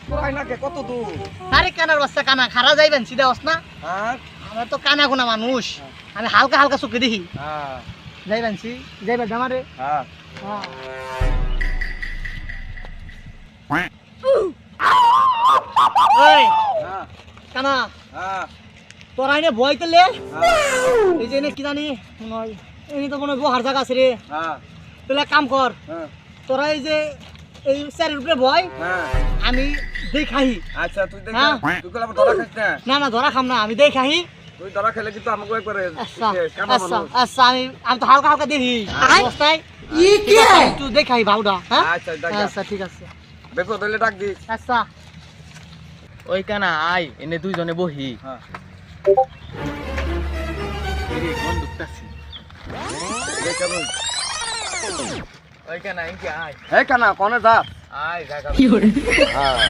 তোরাই না কে কত দূর? আরে কানার বাচ্চা কানা খারা যাইবেন সিধা হস না হ্যাঁ আমরা তো কানা গোনা মানুষ আমি হালকা হালকা চোখে দেখি হ্যাঁ যাইবেন সি যাইবেন আমারে হ্যাঁ হ্যাঁ ওই হ্যাঁ কানা হ্যাঁ তোরা এনে ভয় করলে হ্যাঁ এই যে এনে কি জানি মনে হয় এই তো মনে হয় বহার জায়গা আছে রে হ্যাঁ তুই কাম কর হ্যাঁ তোরা এই যে এই স্যারের উপরে ভয় হ্যাঁ আমি দেখাই আচ্ছা তুই দেখ হ্যাঁ। তুই কল আমার ধরা খাইছ না না না ধরা খাম না আমি দেখাই তুই ধরা খেলে কিন্তু আমাকে একবারে আচ্ছা কানা আচ্ছা মানুষ আচ্ছা আমি তো হালকা হালকা দেখি অবস্থায় একটু দেখাই ভাউডা হ্যাঁ আচ্ছা দেখ আচ্ছা ঠিক আছে বেপদ হইলে ডাক দিস আচ্ছা ওই কানা আয় এনে দুইজনে বহি হ্যাঁ বন্দুকটাছি দেখ কেমন ওই কানা ইনকে আয় হে কানা কোনে যা আয় জায়গা হ্যাঁ